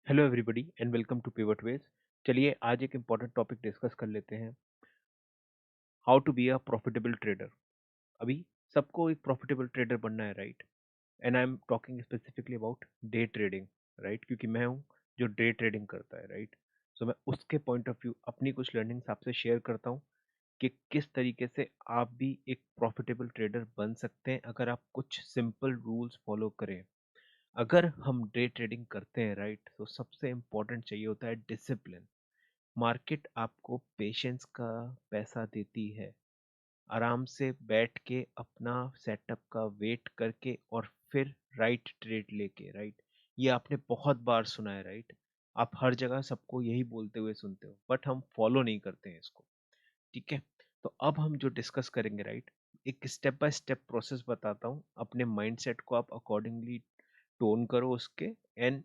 Hello everybody and welcome to Pivot Wedge. चलिए आज एक इम्पॉर्टेंट टॉपिक डिस्कस कर लेते हैं। How to be a profitable trader. अभी सबको एक प्रॉफिटेबल ट्रेडर बनना है, right? And I am talking specifically about day trading, right? क्योंकि मैं हूँ जो डे ट्रेडिंग करता है, राइट? सो मैं उसके पॉइंट ऑफ व्यू अपनी कुछ लर्निंग्स आपसे शेयर करता हूँ कि किस तरीके से आप भी एक प्रॉफिटेबल ट्रेडर बन सकते हैं अगर आप कुछ सिंपल रूल्स फॉलो करें। अगर हम डे ट्रेडिंग करते हैं, राइट, तो सबसे इम्पोर्टेंट चाहिए होता है डिसिप्लिन। मार्केट आपको पेशेंस का पैसा देती है। आराम से बैठ के अपना सेटअप का वेट करके और फिर राइट ट्रेड लेके, राइट? ये आपने बहुत बार सुना है, राइट? आप हर जगह सबको यही बोलते हुए सुनते हो, बट हम फॉलो नहीं करते हैं इसको। ठीक है, तो अब हम जो डिस्कस करेंगे, राइट, एक स्टेप बाय स्टेप प्रोसेस बताता हूँ। अपने माइंडसेट को आप अकॉर्डिंगली टोन करो उसके, एंड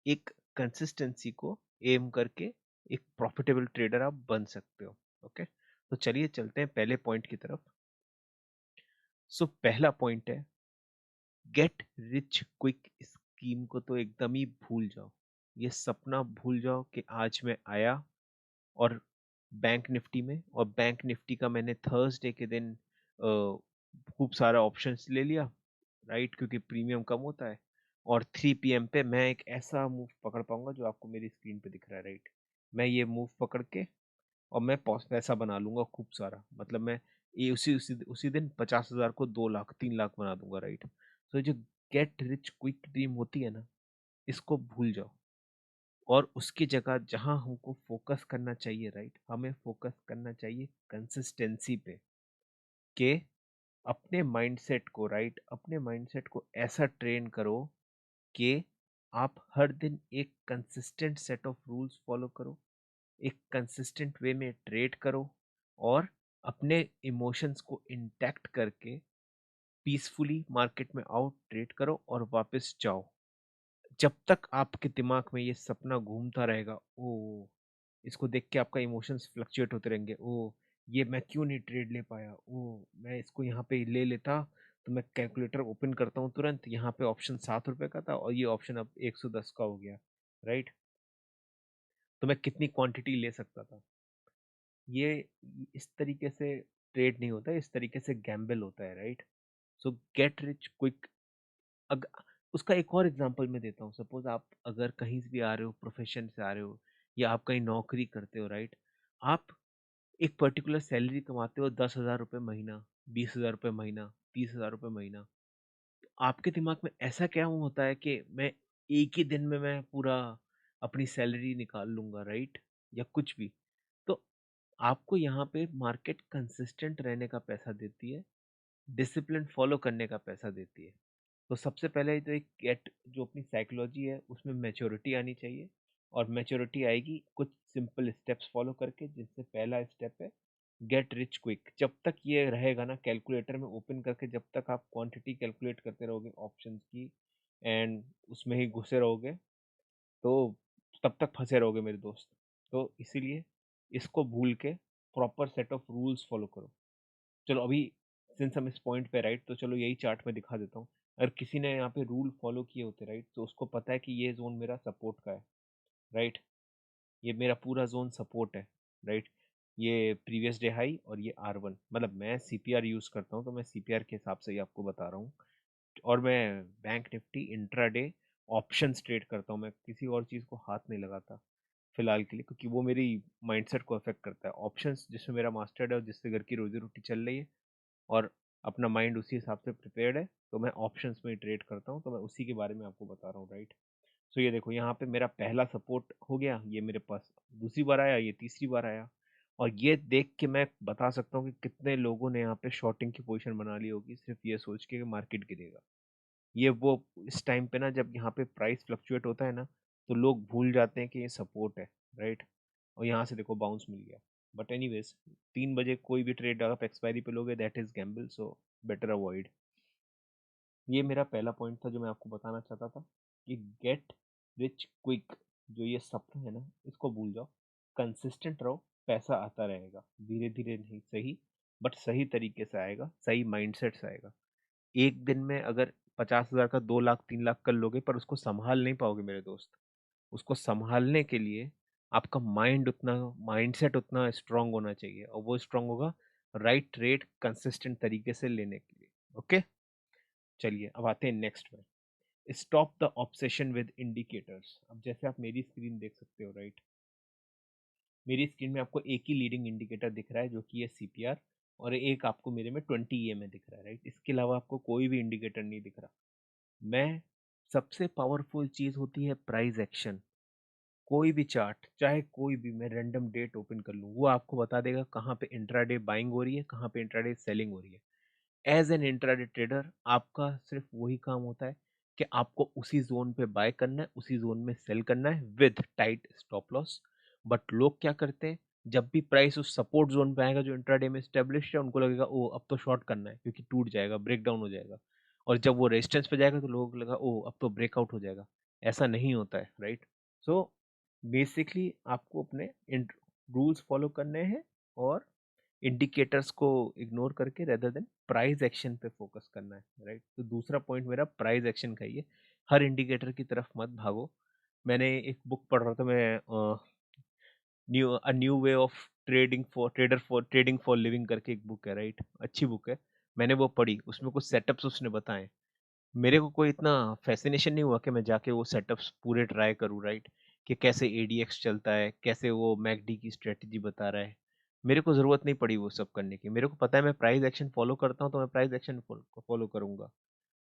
एक कंसिस्टेंसी को एम करके एक प्रॉफिटेबल ट्रेडर आप बन सकते हो। ओके, तो चलिए चलते हैं पहले पॉइंट की तरफ। सो पहला पॉइंट है, गेट रिच क्विक स्कीम को तो एकदम ही भूल जाओ। ये सपना भूल जाओ कि आज मैं आया और बैंक निफ्टी में, और बैंक निफ्टी का मैंने थर्सडे के दिन खूब सारा ऑप्शंस ले लिया, राइट? क्योंकि प्रीमियम कम होता है, और 3 PM पे मैं एक ऐसा मूव पकड़ पाऊंगा जो आपको मेरी स्क्रीन पे दिख रहा है, राइट? मैं ये मूव पकड़ के और मैं पैसा बना लूंगा खूब सारा। मतलब मैं ये उसी उसी उसी दिन 50,000 को 2 लाख 3 लाख बना दूंगा, राइट? तो जो गेट रिच क्विक ड्रीम होती है ना, इसको भूल जाओ। और उसकी जगह जहां हमको फोकस करना चाहिए, राइट, हमें फोकस करना चाहिए कंसिस्टेंसी पे। कि अपने माइंडसेट को, राइट, अपने माइंडसेट को ऐसा ट्रेन करो कि आप हर दिन एक consistent set of rules follow करो, एक कंसिस्टेंट वे में ट्रेड करो, और अपने इमोशंस को इंटैक्ट करके पीसफुली मार्केट में आओ, ट्रेड करो और वापस जाओ। जब तक आपके दिमाग में ये सपना घूमता रहेगा, ओ, इसको देख के आपका इमोशंस फ्लक्चुएट होते रहेंगे, ओ, ये मैं क्यों नहीं ट्रेड ले पाया, ओ, मैं इसको यहाँ पे ले लेता, तो मैं कैलकुलेटर ओपन करता हूँ तुरंत, यहाँ पे ऑप्शन 7 रुपए का था और ये ऑप्शन अब 110 का हो गया, राइट? तो मैं कितनी क्वांटिटी ले सकता था। ये इस तरीके से ट्रेड नहीं होता है, इस तरीके से गैम्बल होता है, राइट? सो गेट रिच क्विक। अग उसका एक और एग्जांपल मैं देता हूँ। सपोज आप अगर कहीं से भी आ रहे हो, प्रोफेशन से आ रहे हो, या आप कहीं नौकरी करते हो, राइट? आप एक पर्टिकुलर सैलरी कमाते हो, 10,000 रुपये महीना, 20,000 रुपये महीना, 30,000 रुपये महीना। तो आपके दिमाग में ऐसा क्या होता है कि मैं एक ही दिन में मैं पूरा अपनी सैलरी निकाल लूंगा, राइट? या कुछ भी। तो आपको यहाँ पे मार्केट कंसिस्टेंट रहने का पैसा देती है, डिसिप्लिन फॉलो करने का पैसा देती है। तो सबसे पहले तो एक गेट जो अपनी साइकोलॉजी है उसमें मैच्योरिटी आनी चाहिए। और मैच्योरिटी आएगी कुछ सिंपल स्टेप्स फॉलो करके, जिससे पहला स्टेप है गेट रिच क्विक। जब तक ये रहेगा ना कैलकुलेटर में ओपन करके, जब तक आप क्वांटिटी कैलकुलेट करते रहोगे ऑप्शंस की, एंड उसमें ही घुसे रहोगे, तो तब तक फंसे रहोगे मेरे दोस्त। तो इसीलिए इसको भूल के proper set of rules follow करो। चलो अभी सिंस हम इस पॉइंट पे, राइट, तो चलो यही चार्ट में दिखा देता हूँ। अगर किसी ने यहाँ पे रूल फॉलो किए होते, राइट, तो उसको पता है कि ये जोन मेरा सपोर्ट का है, राइट? ये मेरा पूरा जोन सपोर्ट है, राइट? ये प्रीवियस डे हाई और ये R1, मतलब मैं सीपीआर यूज करता हूँ तो मैं सीपीआर के हिसाब से ही आपको बता रहा हूँ। और मैं bank Nifty intraday options trade करता हूँ, मैं किसी और चीज़ को हाथ नहीं लगाता फिलहाल के लिए, क्योंकि वो मेरी माइंडसेट को अफेक्ट करता है। ऑप्शंस जिसमें मेरा मास्टर्ड है और जिससे घर की रोजी रोटी चल रही है, और अपना माइंड उसी हिसाब से प्रिपेयर्ड है, तो मैं ऑप्शंस में ट्रेड करता हूँ, तो मैं उसी के बारे में आपको बता रहा हूँ, राइट? सो ये देखो यहाँ पे मेरा पहला सपोर्ट हो गया, ये मेरे पास दूसरी बार आया, ये तीसरी बार आया। और ये देख के मैं बता सकता हूँ कि कितने लोगों ने यहाँ पे शॉर्टिंग की पोजीशन बना ली होगी, सिर्फ ये सोच के कि मार्केट गिरेगा। ये वो इस टाइम पे ना, जब यहाँ पे प्राइस फ्लक्चुएट होता है ना, तो लोग भूल जाते हैं कि ये सपोर्ट है, राइट? और यहाँ से देखो बाउंस मिल गया। बट एनीवेज, 3 बजे कोई भी ट्रेड आप एक्सपायरी पे लोगे, that is Gamble, so better avoid. ये मेरा पहला पॉइंट था जो मैं आपको बताना चाहता था, कि गेट रिच क्विक, जो ये सपना है ना, इसको भूल जाओ। कंसिस्टेंट रहो, पैसा आता रहेगा, धीरे धीरे नहीं सही, बट सही तरीके से आएगा, सही माइंडसेट से आएगा। एक दिन में अगर 50,000 का 2 लाख 3 लाख कर लोगे, पर उसको संभाल नहीं पाओगे मेरे दोस्त। उसको संभालने के लिए आपका माइंडसेट उतना स्ट्रांग होना चाहिए, और वो स्ट्रांग होगा राइट ट्रेड कंसिस्टेंट तरीके से लेने के लिए। ओके, चलिए अब आते हैं नेक्स्ट में, stop the obsession with indicators. अब जैसे आप मेरी स्क्रीन देख सकते हो, राइट, मेरी स्क्रीन में आपको एक ही लीडिंग इंडिकेटर दिख रहा है जो कि है सीपीआर, और एक आपको मेरे में 20 EMA दिख रहा है, राइट। इसके अलावा आपको कोई भी इंडिकेटर नहीं दिख रहा। मैं सबसे पावरफुल चीज होती है प्राइस एक्शन। कोई भी चार्ट, चाहे कोई भी, मैं रैंडम डेट ओपन कर लूँ, वो आपको बता देगा कहाँ पे इंट्राडे बाइंग हो रही है, कहाँ पे इंट्राडे सेलिंग हो रही है। एज एन इंट्राडे ट्रेडर आपका सिर्फ वही काम होता है कि आपको उसी जोन पे बाय करना है, उसी जोन में सेल करना है with tight stop loss. But लोग क्या करते हैं, जब भी प्राइस उस सपोर्ट जोन पे आएगा जो इंट्राडे में स्टेब्लिश है, उनको लगेगा ओ अब तो शॉर्ट करना है क्योंकि टूट जाएगा, ब्रेक डाउन हो जाएगा। और जब वो रेजिस्टेंस पे जाएगा तो लोगों को लगा ओ अब तो ब्रेकआउट हो जाएगा। ऐसा नहीं होता है, राइट। सो बेसिकली आपको अपने रूल्स फॉलो करने हैं, और इंडिकेटर्स को इग्नोर करके रेदर देन प्राइस एक्शन पे फोकस करना है, राइट। तो दूसरा पॉइंट मेरा प्राइस एक्शन का ही है, हर इंडिकेटर की तरफ मत भागो। मैंने एक बुक पढ़ रहा था, मैं new way of trading for living करके एक बुक है, राइट, अच्छी बुक है। मैंने वो पढ़ी, उसमें कुछ सेटअप्स उसने बताए। मेरे को कोई इतना फैसिनेशन नहीं हुआ कि मैं जाके वो सेटअप्स पूरे ट्राई करूँ, राइट, कि कैसे ADX चलता है, कैसे वो मैकडी की स्ट्रेटजी बता रहा है। मेरे को ज़रूरत नहीं पड़ी वो सब करने की। मेरे को पता है मैं प्राइस एक्शन फॉलो करता हूँ, तो मैं प्राइस एक्शन फॉलो करूँगा।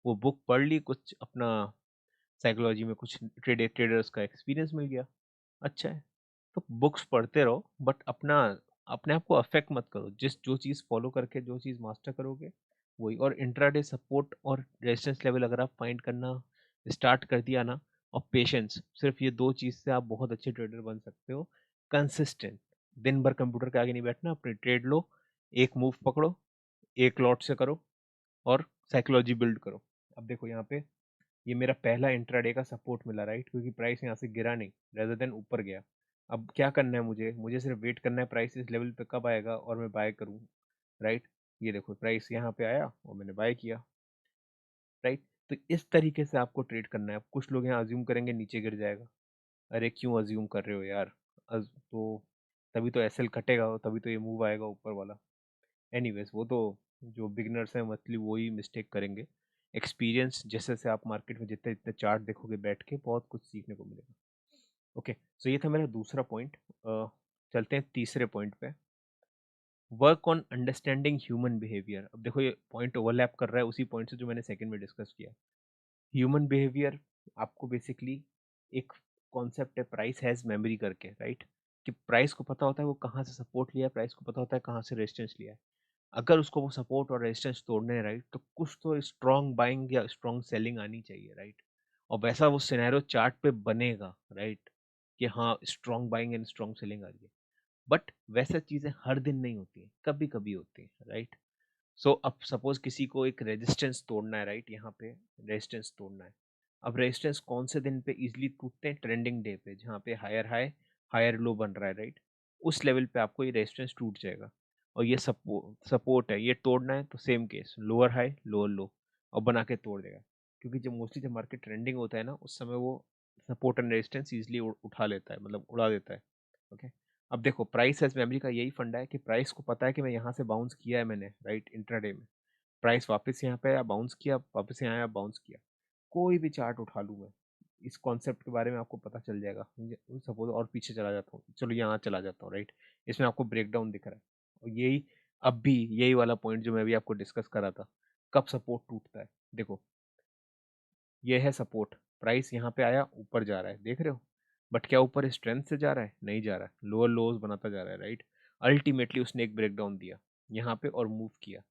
वो बुक पढ़ ली, कुछ अपना साइकोलॉजी में कुछ ट्रेडर्स का एक्सपीरियंस मिल गया, अच्छा है। तो बुक्स पढ़ते रहो, बट अपने आप को अफेक्ट मत करो। जो चीज़ फॉलो करके जो चीज़ मास्टर करोगे वही। और इंट्राडे सपोर्ट और रेजिस्टेंस लेवल अगर आप फाइंड करना स्टार्ट कर दिया ना, और पेशेंस, सिर्फ ये दो चीज़ से आप बहुत अच्छे ट्रेडर बन सकते हो। कंसिस्टेंट, दिन भर कंप्यूटर के आगे नहीं बैठना, अपनी ट्रेड लो, एक मूव पकड़ो, एक लॉट से करो, और साइकोलॉजी बिल्ड करो। अब देखो यहाँ पे, ये मेरा पहला इंट्राडे का सपोर्ट मिला, राइट, क्योंकि प्राइस यहाँ से गिरा नहीं, रेदर देन ऊपर गया। अब क्या करना है मुझे सिर्फ वेट करना है प्राइस इस लेवल पे कब आएगा और मैं बाय करूँ, राइट। ये देखो प्राइस यहाँ पे आया और मैंने बाय किया, राइट। तो इस तरीके से आपको ट्रेड करना है। अब कुछ लोग यहाँ अज्यूम करेंगे नीचे गिर जाएगा। अरे क्यों अज्यूम कर रहे हो यार, तो तभी तो एसएल कटेगा, तभी तो ये मूव आएगा ऊपर वाला। एनीवेज, वो तो जो बिगिनर्स हैं मतलब वही मिस्टेक करेंगे। एक्सपीरियंस जैसे जैसे आप मार्केट में जितने जितने चार्ट देखोगे बैठ के, बहुत कुछ सीखने को मिलेगा। ओके, सो ये था मेरा दूसरा पॉइंट। चलते हैं तीसरे पॉइंट पे, work on understanding human behaviour. अब देखो ये पॉइंट ओवरलैप कर रहा है उसी पॉइंट से जो मैंने सेकंड में डिस्कस किया। ह्यूमन बिहेवियर आपको बेसिकली एक कॉन्सेप्ट है प्राइस हैज मेमोरी करके, राइट, कि प्राइस को पता होता है वो कहाँ से सपोर्ट लिया है, प्राइस को पता होता है कहाँ से रेजिस्टेंस लिया है। अगर उसको वो सपोर्ट और रेजिस्टेंस तोड़ने हैं, राइट, तो कुछ तो स्ट्रॉन्ग बाइंग या स्ट्रॉन्ग सेलिंग आनी चाहिए, राइट। और वैसा वो सिनेरियो चार्ट पे बनेगा, राइट, कि हाँ strong buying and strong selling आ रही है। बट वैसा चीजें हर दिन नहीं होती है, कभी कभी होती है, राइट। सो अब सपोज किसी को एक रेजिस्टेंस तोड़ना है, राइट, यहाँ पे रेजिस्टेंस तोड़ना है। अब रेजिस्टेंस कौन से दिन पे इजीली टूटते हैं, ट्रेंडिंग डे पे, जहाँ पे हायर हाई हायर लो बन रहा है, राइट। उस लेवल पे आपको ये रेजिस्टेंस टूट जाएगा। और ये सपोर्ट है, ये तोड़ना है तो same case, lower high lower लो, और बना के तोड़ देगा। क्योंकि जब मोस्टली जब मार्केट ट्रेंडिंग होता है ना, उस समय वो सपोर्ट एंड रेजिस्टेंस इजिली उठा लेता है, मतलब उड़ा देता है। ओके, अब देखो प्राइस एज मेमोरी का यही फंडा है कि प्राइस को पता है कि मैं यहाँ से बाउंस किया है मैंने, राइट, इंट्राडे में। प्राइस वापस यहाँ पे आया, बाउंस किया, वापस यहाँ आया, बाउंस किया। कोई भी चार्ट उठा लूँ मैं, इस कॉन्सेप्ट के बारे में आपको पता चल जाएगा। सपोज और पीछे चला जाता हूँ, चलो यहाँ चला जाता हूँ, राइट। इसमें आपको ब्रेकडाउन दिख रहा है, और यही अब भी यही वाला पॉइंट जो मैं अभी आपको डिस्कस कर रहा था, कब सपोर्ट टूटता है। देखो ये है सपोर्ट, प्राइस यहाँ पे आया, ऊपर जा रहा है, देख रहे हो। बट क्या ऊपर स्ट्रेंथ से जा रहा है, नहीं जा रहा है, लोअर लोज बनाता जा रहा है, राइट। अल्टीमेटली उसने एक ब्रेकडाउन दिया यहाँ पे और मूव किया,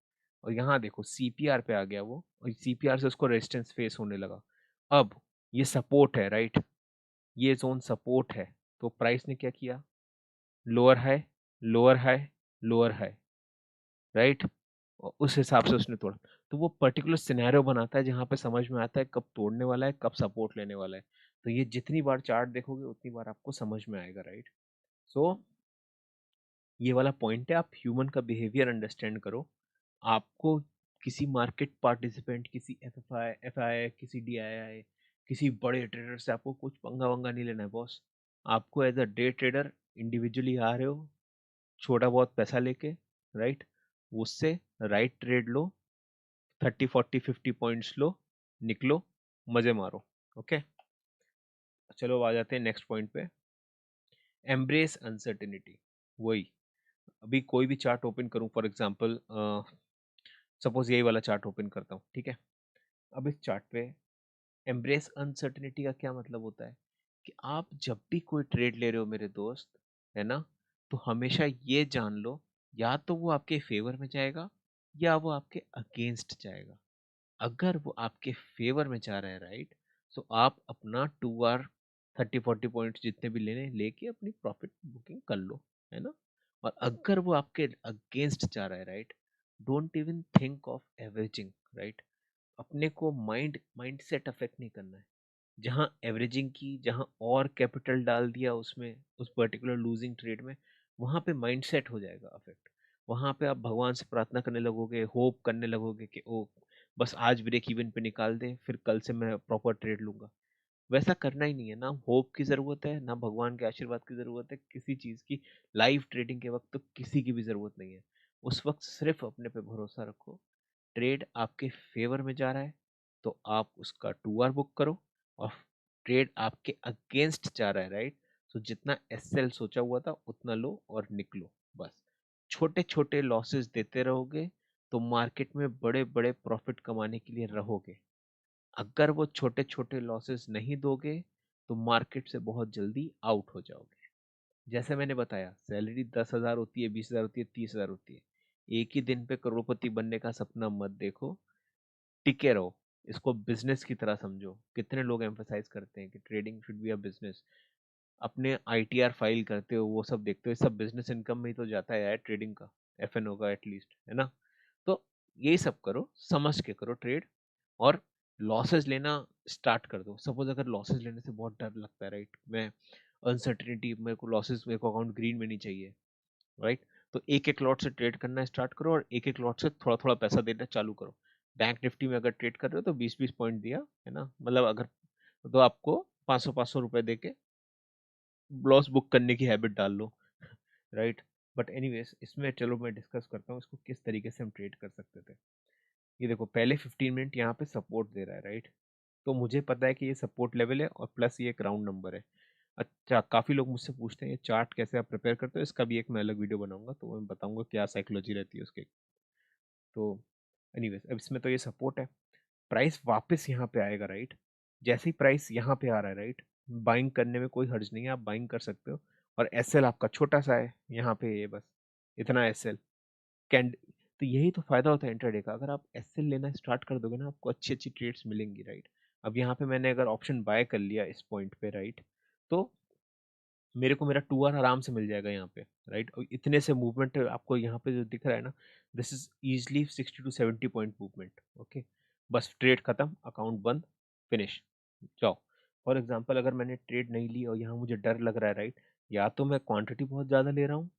और यहाँ देखो सीपीआर पे आ गया वो, और सीपीआर से उसको रेजिस्टेंस फेस होने लगा। अब ये सपोर्ट है, राइट, ये जोन सपोर्ट है। तो प्राइस ने क्या किया, lower high lower high lower high, right, उस हिसाब से उसने तोड़ा। तो वो पर्टिकुलर सिनेरियो बनाता है जहाँ पे समझ में आता है कब तोड़ने वाला है, कब सपोर्ट लेने वाला है। तो ये जितनी बार चार्ट देखोगे उतनी बार आपको समझ में आएगा, राइट। सो ये वाला पॉइंट है, आप ह्यूमन का बिहेवियर अंडरस्टैंड करो। आपको किसी मार्केट पार्टिसिपेंट, किसी एफआई, किसी डीआईआई, किसी बड़े ट्रेडर से आपको कुछ पंगा वंगा नहीं लेना है बॉस। आपको as a day trader individually आ रहे हो, छोटा बहुत पैसा लेके, राइट, उससे राइट ट्रेड लो, 30 40 50 पॉइंट्स लो, निकलो, मजे मारो। ओके, चलो आ जाते हैं नेक्स्ट पॉइंट पे। Embrace uncertainty. वही, अभी कोई भी चार्ट ओपन करूं, फॉर एग्जांपल सपोज यही वाला चार्ट ओपन करता हूँ, ठीक है। अब इस चार्ट पे एम्ब्रेस अनसर्टेनिटी का क्या मतलब होता है कि आप जब भी कोई ट्रेड ले रहे हो मेरे दोस्त, है ना, तो हमेशा ये जान लो, या तो वो आपके फेवर में जाएगा या वो आपके अगेंस्ट जाएगा। अगर वो आपके फेवर में जा रहा है, राइट, तो आप अपना 2 आर 30 40 पॉइंट जितने भी लेने लेके अपनी प्रॉफिट बुकिंग कर लो, है ना। और अगर वो आपके अगेंस्ट जा रहा है, right, don't even think of averaging, right. अपने को माइंड सेट अफेक्ट नहीं करना है। जहाँ एवरेजिंग की, जहाँ और कैपिटल डाल दिया उसमें, उस पर्टिकुलर लूजिंग ट्रेड में, वहाँ पे माइंडसेट हो जाएगा अफेक्ट। वहाँ पे आप भगवान से प्रार्थना करने लगोगे, होप करने लगोगे कि ओ बस आज ब्रेक इवन पे निकाल दे, फिर कल से मैं प्रॉपर ट्रेड लूंगा। वैसा करना ही नहीं है ना। होप की ज़रूरत है ना, भगवान के आशीर्वाद की ज़रूरत है किसी चीज़ की। लाइव ट्रेडिंग के वक्त तो किसी की भी ज़रूरत नहीं है। उस वक्त सिर्फ अपने पे भरोसा रखो। ट्रेड आपके फेवर में जा रहा है तो आप उसका 2 आर बुक करो, और ट्रेड आपके अगेंस्ट जा रहा है, राइट, तो जितना एसएल सोचा हुआ था उतना लो और निकलो। बस छोटे छोटे लॉसेस देते रहोगे तो मार्केट में बड़े बड़े प्रॉफिट कमाने के लिए रहोगे। अगर वो छोटे छोटे लॉसेस नहीं दोगे तो मार्केट से बहुत जल्दी आउट हो जाओगे। जैसे मैंने बताया, सैलरी 10,000 होती है, 20,000 होती है, 30,000 होती है। एक ही दिन पे करोड़पति बनने का सपना मत देखो, टिके रहो। इसको बिजनेस की तरह समझो। कितने लोग एम्फसाइज करते हैं कि trading should be a business, अपने आईटीआर फाइल करते हो, वो सब देखते हो, सब बिजनेस इनकम में ही तो जाता है यार ट्रेडिंग का, एफएनओ का एटलीस्ट, है ना। तो यही सब करो, समझ के करो ट्रेड, और लॉसेस लेना स्टार्ट कर दो। सपोज अगर लॉसेस लेने से बहुत डर लगता है, राइट, मैं अनसर्टेनिटी, मेरे को लॉसेस, मेरे को अकाउंट ग्रीन में नहीं चाहिए, राइट, तो एक एक लॉट से ट्रेड करना स्टार्ट करो और एक एक लॉट से थोड़ा थोड़ा पैसा देना चालू करो। बैंक निफ्टी में अगर ट्रेड कर रहे हो तो 20 20 पॉइंट दिया, है ना, मतलब अगर, तो आपको 500 500 रुपए दे के लॉस बुक करने की हैबिट डाल लो, राइट। बट एनीवेज, इसमें चलो मैं डिस्कस करता हूँ इसको किस तरीके से हम ट्रेड कर सकते थे। ये देखो, पहले 15 मिनट यहाँ पे सपोर्ट दे रहा है, राइट, तो मुझे पता है कि ये सपोर्ट लेवल है और प्लस ये एक राउंड नंबर है। अच्छा, काफ़ी लोग मुझसे पूछते हैं ये चार्ट कैसे आप प्रिपेयर करते हो, इसका भी एक मैं अलग वीडियो बनाऊंगा तो मैं बताऊंगा क्या साइकोलॉजी रहती है उसके। तो एनीवेज, अब इसमें तो ये सपोर्ट है, प्राइस वापस यहाँ पे आएगा, राइट। जैसे ही प्राइस यहाँ पे आ रहा है, राइट, बाइंग करने में कोई हर्ज नहीं है, आप बाइंग कर सकते हो। और एसएल आपका छोटा सा है यहाँ पे, ये बस इतना एसएल कैंड। तो यही तो फायदा होता है इंट्राडे का, अगर आप एसएल लेना स्टार्ट कर दोगे ना, आपको अच्छी अच्छी ट्रेड्स मिलेंगी, राइट। अब यहाँ पे मैंने अगर ऑप्शन बाय कर लिया इस पॉइंट पे, राइट, तो मेरे को मेरा 2 आर आराम से मिल जाएगा यहाँ पे, राइट। और इतने से मूवमेंट आपको यहाँ पे जो दिख रहा है ना, this is easily 60 to 70 point movement. Okay, बस ट्रेड खत्म, अकाउंट बंद, फिनिश, जाओ। फॉर एग्जांपल अगर मैंने ट्रेड नहीं ली और यहाँ मुझे डर लग रहा है, राइट, या तो मैं क्वांटिटी बहुत ज़्यादा ले रहा हूँ,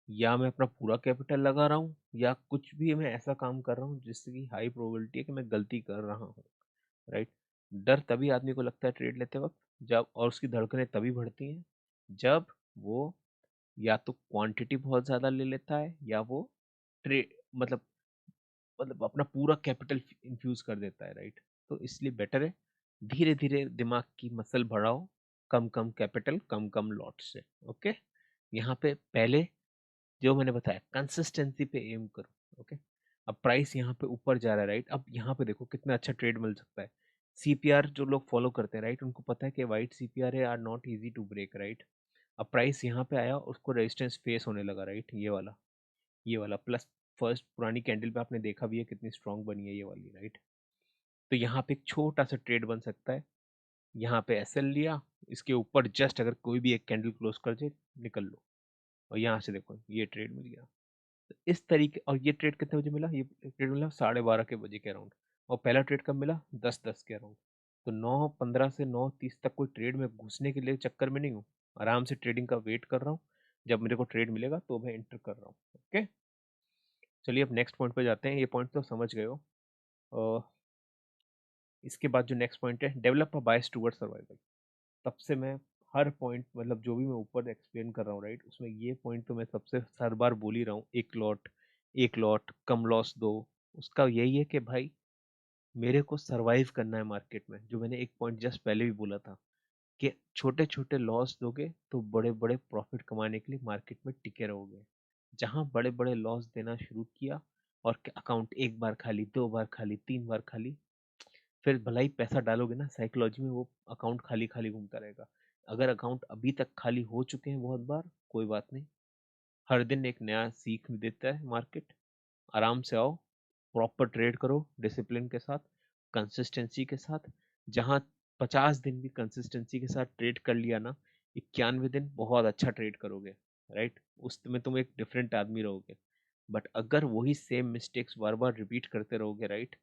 या मैं अपना पूरा कैपिटल लगा रहा हूँ, या कुछ भी मैं ऐसा काम कर रहा हूँ जिससे कि हाई प्रोबेबिलिटी है कि मैं गलती कर रहा हूँ, राइट। डर तभी आदमी को लगता है ट्रेड लेते वक्त, जब, और उसकी धड़कनें तभी बढ़ती हैं जब वो या तो क्वांटिटी बहुत ज़्यादा ले लेता है, या वो ट्रे मतलब अपना पूरा कैपिटल इन्फ्यूज कर देता है, राइट। तो इसलिए बेटर है धीरे धीरे दिमाग की मसल बढ़ाओ, कम कम कैपिटल, कम कम लॉट से। ओके, यहाँ पे पहले जो मैंने बताया कंसिस्टेंसी पे एम करो। ओके, अब प्राइस यहाँ पे ऊपर जा रहा है, राइट। अब यहाँ पे देखो कितना अच्छा ट्रेड मिल सकता है। सीपीआर जो लोग फॉलो करते हैं, राइट, उनको पता है कि वाइट सीपीआर है are not easy to break, right. अब प्राइस यहाँ पे आया, उसको रेजिस्टेंस फेस होने लगा, राइट, ये वाला प्लस फर्स्ट पुरानी कैंडल पे आपने देखा भी है कितनी स्ट्रांग बनी है ये वाली, राइट। तो यहाँ पे एक छोटा सा ट्रेड बन सकता है। यहाँ पे एसएल लिया, इसके ऊपर जस्ट अगर कोई भी एक कैंडल क्लोज कर दे, निकल लो। और यहाँ से देखो ये ट्रेड मिल गया। तो इस तरीके, और ये ट्रेड कितने बजे मिला, ये ट्रेड मिला 12:30 के बजे के अराउंड। और पहला ट्रेड कब मिला, 10:10 के अराउंड। तो 9:15 से 9:30 तक कोई ट्रेड में घुसने के लिए चक्कर में नहीं हूँ, आराम से ट्रेडिंग का वेट कर रहा हूँ। जब मेरे को ट्रेड मिलेगा तो मैं एंटर कर रहा हूँ। ओके, चलिए अब नेक्स्ट पॉइंट पे जाते हैं। ये पॉइंट तो समझ गए हो। इसके बाद जो नेक्स्ट पॉइंट है, develop a bias toward survival. तब से मैं हर पॉइंट, मतलब जो भी मैं ऊपर एक्सप्लेन कर रहा हूँ राइट, उसमें ये पॉइंट तो मैं सबसे हर बार बोल ही रहा हूँ, एक लॉट कम लॉस दो। उसका यही है कि भाई मेरे को सरवाइव करना है मार्केट में, जो मैंने एक पॉइंट जस्ट पहले भी बोला था कि छोटे छोटे लॉस दोगे तो बड़े बड़े प्रॉफिट कमाने के लिए मार्केट में टिके रहोगे। जहां बड़े बड़े लॉस देना शुरू किया और अकाउंट एक बार खाली, दो बार खाली, तीन बार खाली, फिर भला ही पैसा डालोगे ना, साइकोलॉजी में वो अकाउंट खाली खाली घूमता रहेगा। अगर अकाउंट अभी तक खाली हो चुके हैं बहुत बार, कोई बात नहीं, हर दिन एक नया सीख देता है मार्केट। आराम से आओ, प्रॉपर ट्रेड करो डिसिप्लिन के साथ, कंसिस्टेंसी के साथ। जहां 50 दिन भी कंसिस्टेंसी के साथ ट्रेड कर लिया ना, 91 दिन बहुत अच्छा ट्रेड करोगे, राइट। उसमें तुम एक डिफरेंट आदमी रहोगे। बट अगर वही सेम मिस्टेक्स बार बार रिपीट करते रहोगे राइट,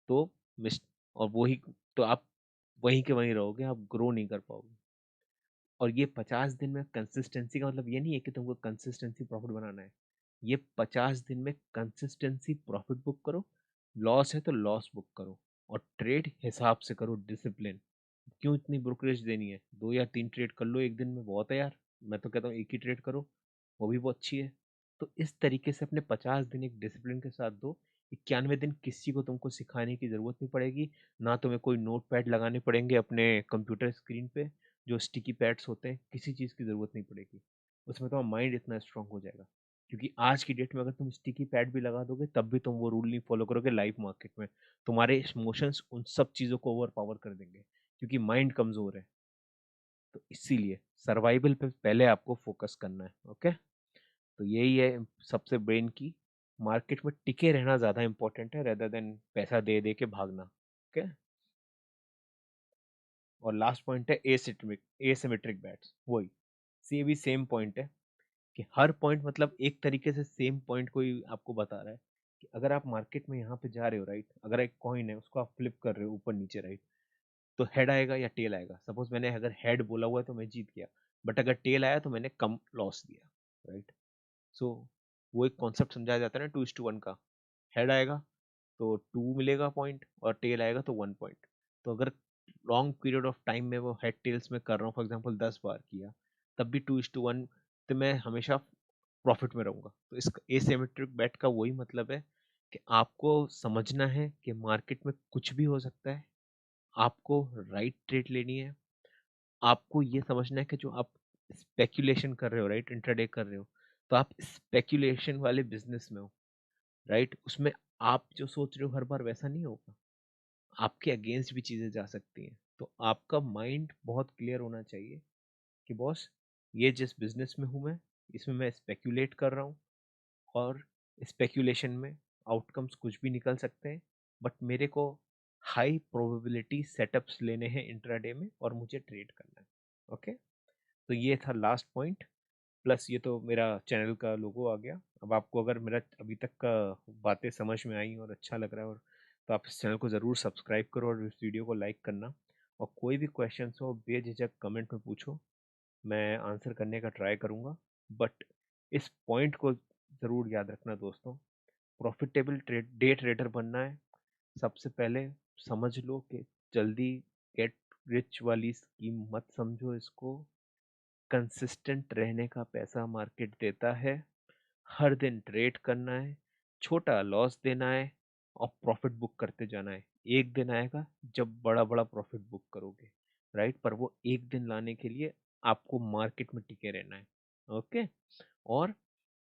तो मिस और वही, तो आप वहीं के वहीं रहोगे, आप ग्रो नहीं कर पाओगे। और ये 50 दिन में कंसिस्टेंसी का मतलब ये नहीं है कि तुमको कंसिस्टेंसी प्रॉफिट बनाना है। ये 50 दिन में कंसिस्टेंसी प्रॉफिट बुक करो, लॉस है तो लॉस बुक करो, और ट्रेड हिसाब से करो, डिसिप्लिन। क्यों इतनी ब्रोकरेज देनी है? 2 या 3 ट्रेड कर लो एक दिन में, बहुत है यार। मैं तो कहता हूँ एक ही ट्रेड करो, वो भी बहुत अच्छी है। तो इस तरीके से अपने 50 दिन एक डिसिप्लिन के साथ दो। 91 दिन किसी को तुमको सिखाने की जरूरत नहीं पड़ेगी। ना तुम्हें कोई नोट पैड लगाने पड़ेंगे अपने कंप्यूटर स्क्रीन पे, जो स्टिकी पैड्स होते हैं, किसी चीज़ की ज़रूरत नहीं पड़ेगी। उसमें तुम्हारा माइंड इतना स्ट्रांग हो जाएगा। क्योंकि आज की डेट में अगर तुम स्टिकी पैड भी लगा दोगे तब भी तुम वो रूल नहीं फॉलो करोगे लाइव मार्केट में। तुम्हारे इमोशंस उन सब चीज़ों को ओवर पावर कर देंगे, क्योंकि माइंड कमज़ोर है। तो इसीलिए सर्वाइवल पे पहले आपको फोकस करना है। ओके, तो यही है सबसे ब्रेन की, मार्केट में टिके रहना ज़्यादा इंपॉर्टेंट है रेदर देन पैसा दे दे के भागना। ओके, और लास्ट पॉइंट है एसिमेट्रिक बैट्स। वही सी भी सेम पॉइंट है कि हर पॉइंट मतलब एक तरीके से सेम पॉइंट कोई आपको बता रहा है कि अगर आप मार्केट में यहाँ पे जा रहे हो राइट, अगर एक कॉइन है उसको आप फ्लिप कर रहे हो ऊपर नीचे राइट, तो हेड आएगा या टेल आएगा। सपोज मैंने अगर हेड बोला हुआ है तो मैं जीत गया, बट अगर टेल आया तो मैंने कम लॉस दिया, राइट। सो वो एक कॉन्सेप्ट समझाया जाता है ना, 2:1 का। हेड आएगा तो 2 मिलेगा पॉइंट, और टेल आएगा तो 1 पॉइंट। तो अगर लॉन्ग पीरियड ऑफ टाइम में वो हेड टेल्स में कर रहा हूँ, फॉर एग्जाम्पल 10 बार किया, तब भी 2:1, तो मैं हमेशा प्रॉफिट में रहूंगा। तो इस एसिमेट्रिक बेट का वही मतलब है कि आपको समझना है कि मार्केट में कुछ भी हो सकता है, आपको राइट ट्रेड लेनी है। आपको ये समझना है कि जो आप स्पेक्यूलेशन कर रहे हो राइट, इंट्राडे कर रहे हो, तो आप स्पेक्यूलेशन वाले बिजनेस में हो, राइट। उसमें आप जो सोच रहे हो हर बार वैसा नहीं होगा, आपके अगेंस्ट भी चीजें जा सकती हैं। तो आपका माइंड बहुत क्लियर होना चाहिए कि बॉस, ये जिस बिजनेस में हूं मैं, इसमें मैं स्पेक्यूलेट कर रहा हूँ, और स्पेक्यूलेशन में आउटकम्स कुछ भी निकल सकते हैं, बट मेरे को हाई प्रोबेबिलिटी सेटअप्स लेने हैं इंट्राडे में, और मुझे ट्रेड करना है। ओके, तो ये था लास्ट पॉइंट। प्लस ये तो मेरा चैनल का लोगो आ गया। अब आपको अगर मेरा अभी तक का बातें समझ में आई और अच्छा लग रहा है, और तो आप इस चैनल को ज़रूर सब्सक्राइब करो और इस वीडियो को लाइक करना। और कोई भी क्वेश्चन हो बेझिझक कमेंट में पूछो, मैं आंसर करने का ट्राई करूँगा। बट इस पॉइंट को ज़रूर याद रखना दोस्तों, प्रॉफिटेबल डे ट्रेडर बनना है, सबसे पहले समझ लो कि जल्दी गेट रिच वाली स्कीम मत समझो इसको। कंसिस्टेंट रहने का पैसा मार्केट देता है। हर दिन ट्रेड करना है, छोटा लॉस देना है, और प्रॉफिट बुक करते जाना है। एक दिन आएगा जब बड़ा बड़ा प्रॉफिट बुक करोगे, राइट। पर वो एक दिन लाने के लिए आपको मार्केट में टिके रहना है। ओके, और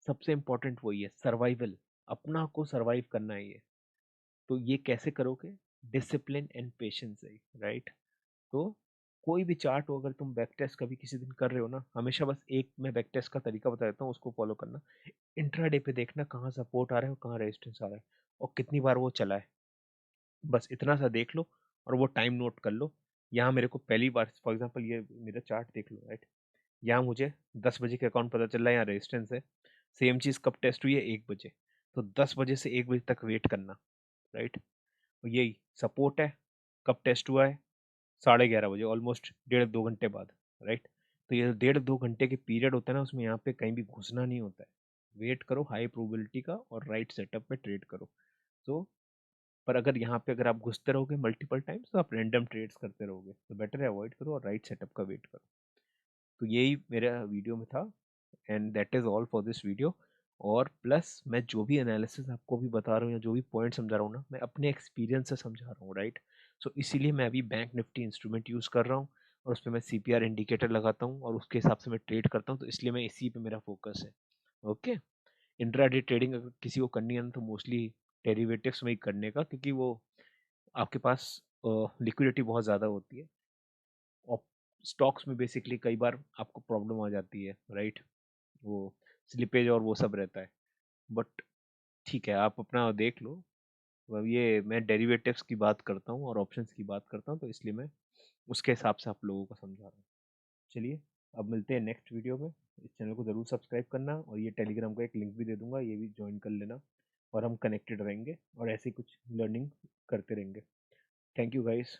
सबसे इंपॉर्टेंट वही है, सर्वाइवल। अपना को सर्वाइव करना है ये। तो ये कैसे करोगे? डिसिप्लिन एंड पेशेंस है, राइट। तो कोई भी चार्ट हो, अगर तुम बैक टेस्ट कभी किसी दिन कर रहे हो ना, हमेशा बस एक मैं बैक टेस्ट का तरीका बता देता हूँ, उसको फॉलो करना। इंट्राडे पे देखना कहाँ सपोर्ट आ रहा है और कहाँ रेजिस्टेंस आ रहा है, और कितनी बार वो चला है। बस इतना सा देख लो, और वो टाइम नोट कर लो। यहाँ मेरे को पहली बार, फॉर एग्जाम्पल ये मेरा चार्ट देख लो राइट, यहाँ मुझे 10 बजे के अकाउंट पता चल रहा है, यहाँ रेजिस्टेंस है। सेम चीज़ कब टेस्ट हुई है? 1 बजे। तो 10 बजे से 1 बजे तक वेट करना, राइट। यही सपोर्ट है, कब टेस्ट हुआ है? 11:30 बजे, ऑलमोस्ट 1.5-2 घंटे बाद, राइट। तो ये 1.5-2 घंटे के पीरियड होता है ना, उसमें यहाँ पे कहीं भी घुसना नहीं होता है। वेट करो हाई प्रोबेबिलिटी का, और राइट सेटअप पे ट्रेड करो। तो पर अगर यहाँ पे अगर आप घुसते रहोगे मल्टीपल टाइम्स तो आप रैंडम ट्रेड्स करते रहोगे, तो बेटर है अवॉइड करो और राइट सेटअप का वेट करो। तो यही मेरा वीडियो में था, and that is all for this video. और प्लस मैं जो भी एनालिसिस आपको भी बता रहा हूँ या जो भी पॉइंट समझा रहा हूँ ना, मैं अपने एक्सपीरियंस से समझा रहा हूँ, राइट। सो इसीलिए मैं अभी बैंक निफ्टी इंस्ट्रूमेंट यूज़ कर रहा हूँ, और उस पर मैं CPR इंडिकेटर लगाता हूँ और उसके हिसाब से मैं ट्रेड करता हूँ, तो इसलिए मैं इसी पे मेरा फोकस है। ओके। इंट्राडे ट्रेडिंग अगर किसी को करनी है ना, तो मोस्टली डेरिवेटिव्स में ही करने का, क्योंकि वो आपके पास लिक्विडिटी बहुत ज़्यादा होती है, और स्टॉक्स में बेसिकली कई बार आपको प्रॉब्लम आ जाती है, राइट। वो स्लिपेज और वो सब रहता है, बट ठीक है, आप अपना देख लो। अब ये मैं डेरिवेटिव्स की बात करता हूँ और ऑप्शंस की बात करता हूँ, तो इसलिए मैं उसके हिसाब से आप लोगों को समझा रहा हूँ। चलिए, अब मिलते हैं नेक्स्ट वीडियो में। इस चैनल को ज़रूर सब्सक्राइब करना, और ये टेलीग्राम का एक लिंक भी दे दूंगा, ये भी ज्वाइन कर लेना, और हम कनेक्टेड रहेंगे और ऐसे ही कुछ लर्निंग करते रहेंगे। Thank you guys.